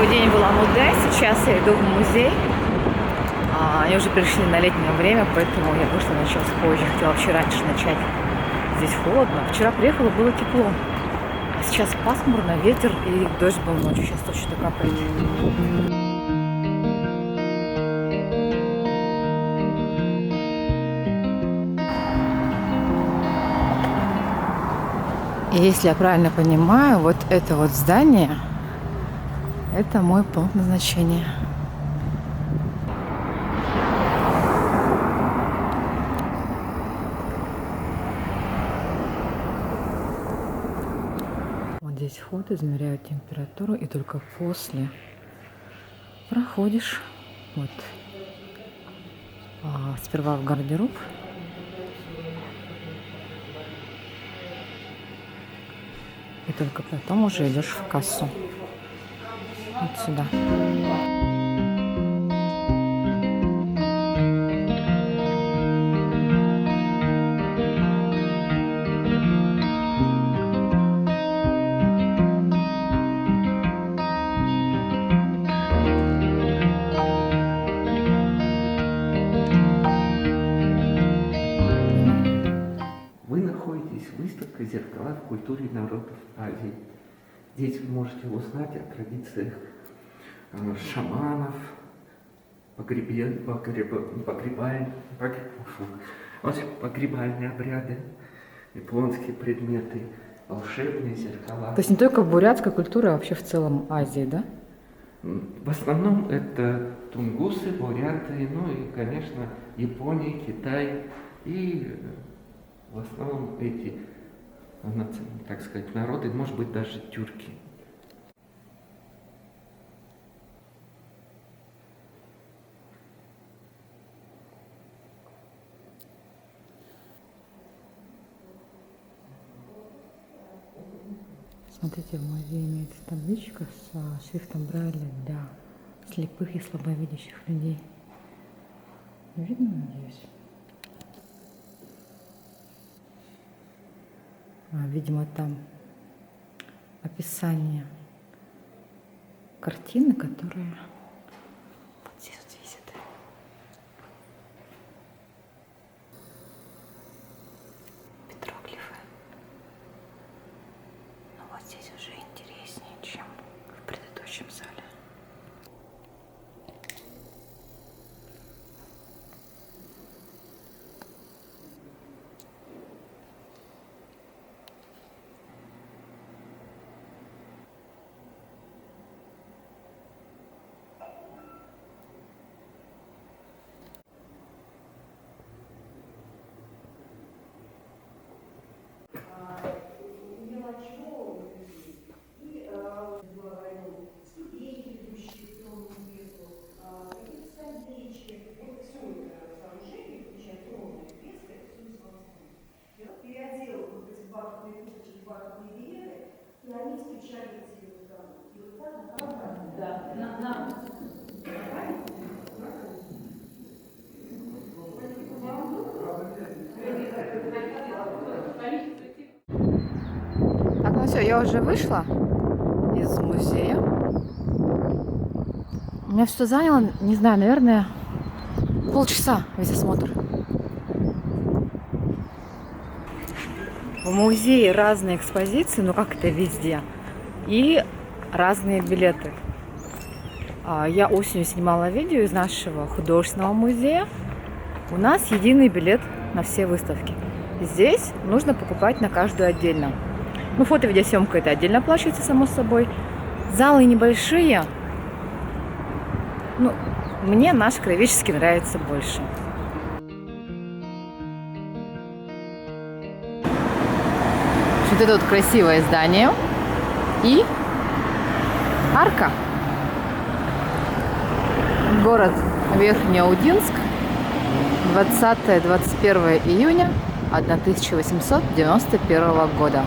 день в Улан-Удэ, сейчас я иду в музей. Они уже пришли на летнее время, поэтому я вышла на час позже. Хотела вообще раньше начать. Здесь холодно. Вчера приехала, было тепло. А сейчас пасмурно, ветер и дождь был ночью. Сейчас точно капает. И если я правильно понимаю, вот это вот здание, это мой пункт назначения. Вот здесь вход, измеряют температуру, и только после проходишь. Вот. Сперва в гардероб. И только потом уже идешь в кассу. Вот сюда. Вы находитесь в выставке «Зеркала в культуре народов Азии». Здесь вы можете узнать о традициях шаманов, погребальные обряды, японские предметы, волшебные зеркала. То есть не только бурятская культура, а вообще в целом Азии, да? В основном это тунгусы, буряты, ну и, конечно, Япония, Китай и в основном эти, так сказать, народы, может быть, даже тюрки. Смотрите, в музее имеется табличка с шрифтом Брайля для слепых и слабовидящих людей. Видно, надеюсь? Видимо, там описание картины, которая вот здесь вот висит. Петроглифы. Но вот здесь уже интереснее, чем в предыдущем зале. Так, ну все, я уже вышла из музея. У меня все заняло, не знаю, наверное, полчаса весь осмотр. В музее разные экспозиции, ну как это везде, и разные билеты. Я осенью снимала видео из нашего художественного музея. У нас единый билет на все выставки. Здесь нужно покупать на каждую отдельно. Ну, фото-видеосъемка это отдельно оплачивается, само собой. Залы небольшие. Ну, мне наш Краеведческий нравится больше. Вот это вот красивое здание. И арка. Город Верхнеудинск. 20-21 июня 1891 года.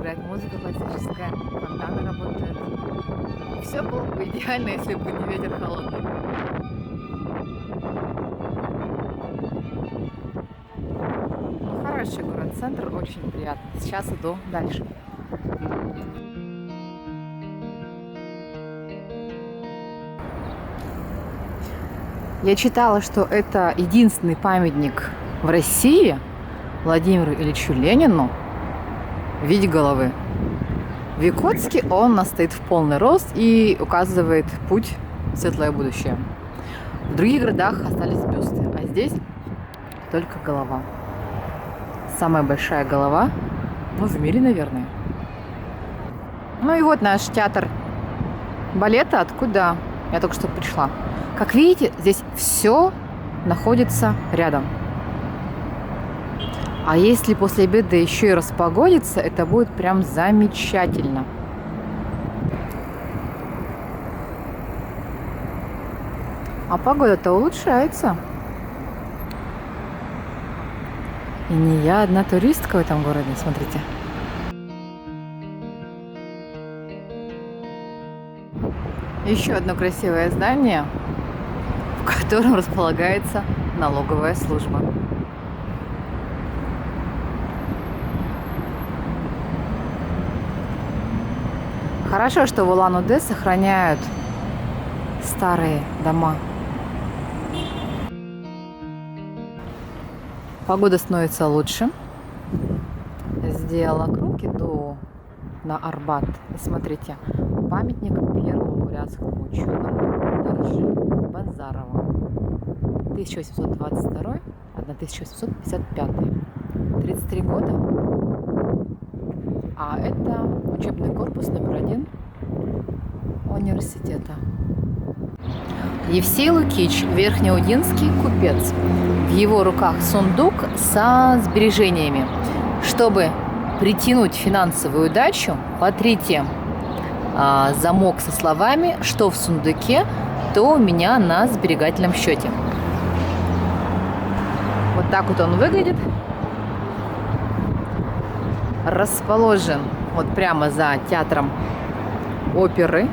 играет музыка классическая, фонтаны работают. Все было бы идеально, если бы не ветер холодный. Ну, хороший город-центр, очень приятно. Сейчас иду дальше. Я читала, что это единственный памятник в России Владимиру Ильичу Ленину в виде головы. В Якутске он стоит в полный рост и указывает путь в светлое будущее. В других городах остались бюсты, а здесь только голова. Самая большая голова, в мире, наверное. Ну и вот наш театр балета, откуда я только что пришла. Как видите, здесь все находится рядом. А если после обеда еще и распогодится, это будет прям замечательно. А погода-то улучшается. И не я одна туристка в этом городе, смотрите. Еще одно красивое здание, в котором располагается налоговая служба. Хорошо, что в Улан-Удэ сохраняют старые дома. Погода становится лучше. Сделала круг, иду на Арбат. И смотрите, памятник первому бурятскому ученому Доржи Базарова. 1822-1855. 33 года. А это учебный корпус номер 1 университета. Евсей Лукич, верхнеудинский купец. В его руках сундук со сбережениями. Чтобы притянуть финансовую удачу, потрите замок со словами, что в сундуке, то у меня на сберегательном счете. Вот так вот он выглядит. Расположен вот прямо за театром оперы.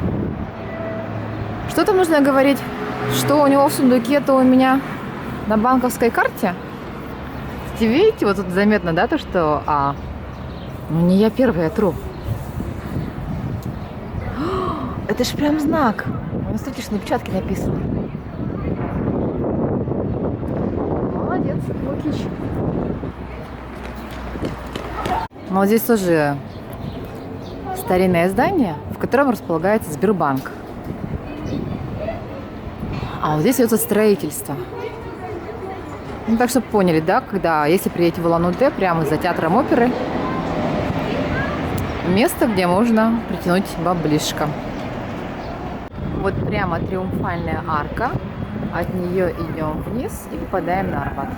Что там нужно говорить? Что у него в сундуке, то у меня на банковской карте. Видите, вот тут заметно, да, то, что... не я первая тру. Это ж прям знак. Смотрите, что на печатке написано. Молодец, Лукич. Но вот здесь тоже старинное здание, в котором располагается Сбербанк. А вот здесь идет строительство. Ну, так что поняли, да, если приедете в Улан-Удэ, прямо за театром оперы, место, где можно притянуть баблишко. Вот прямо триумфальная арка, от нее идем вниз и попадаем на Арбат.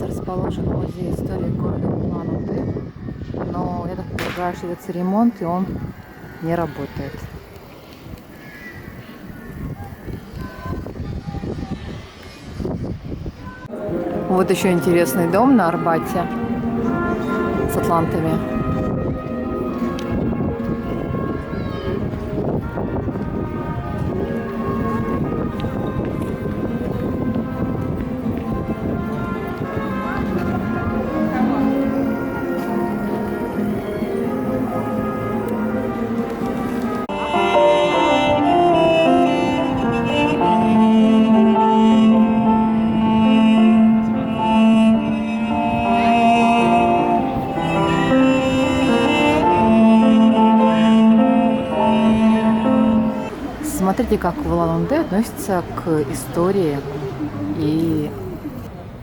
Расположен музей истории города Улан-Удэ, но я так полагаю, что это ремонт, и он не работает. Вот еще интересный дом на Арбате с атлантами. Смотрите, как в Улан-Удэ относятся к истории, и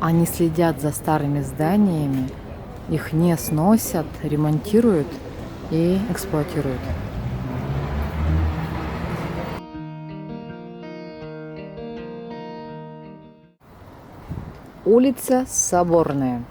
они следят за старыми зданиями, их не сносят, ремонтируют и эксплуатируют. Улица Соборная.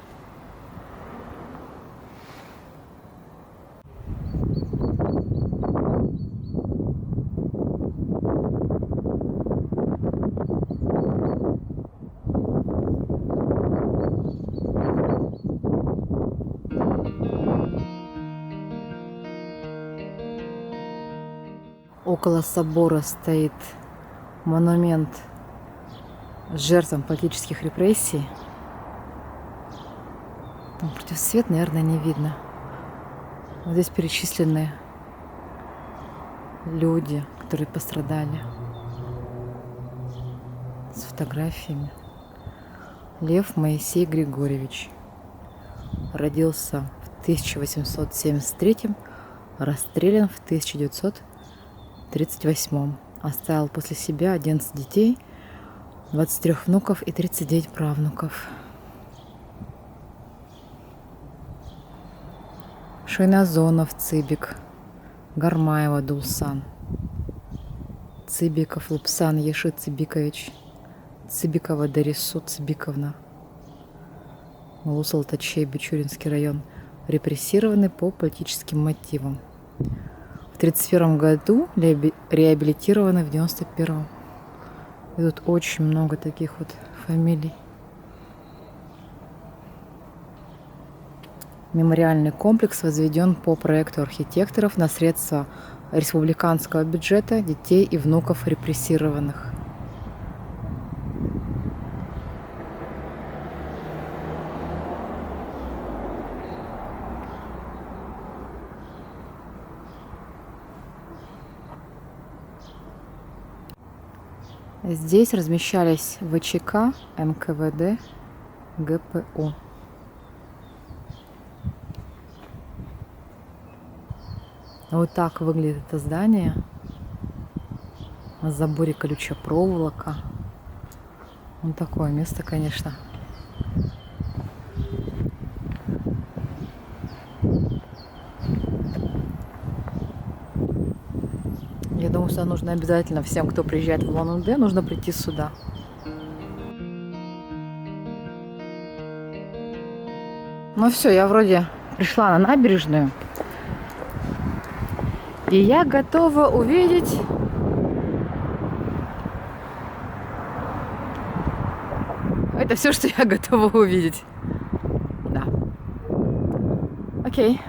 Около собора стоит монумент жертвам политических репрессий. Там против света, наверное, не видно. Вот здесь перечислены люди, которые пострадали, с фотографиями. Лев Моисей Григорьевич родился в 1873, расстрелян в 1938. Оставил после себя 11 детей, 23 внуков и 39 правнуков. Шойназонов Цыбик, Гармаева Дулсан, Цыбиков Лупсан Еши Цыбикович, Цыбикова Дарису Цыбиковна, Улус Алтачей, Бичуринский район, репрессированы по политическим мотивам. В 1931 году реабилитированы в 1991. И тут очень много таких вот фамилий. Мемориальный комплекс возведен по проекту архитекторов на средства республиканского бюджета детей и внуков репрессированных. Здесь размещались ВЧК, НКВД, ГПУ. Вот так выглядит это здание. На заборе колючая проволока. Вот такое место, конечно. Я думаю, что нужно обязательно всем, кто приезжает в Улан-Удэ, нужно прийти сюда. Ну все, я вроде пришла на набережную. И я готова увидеть это все, что я готова увидеть. Да. Окей.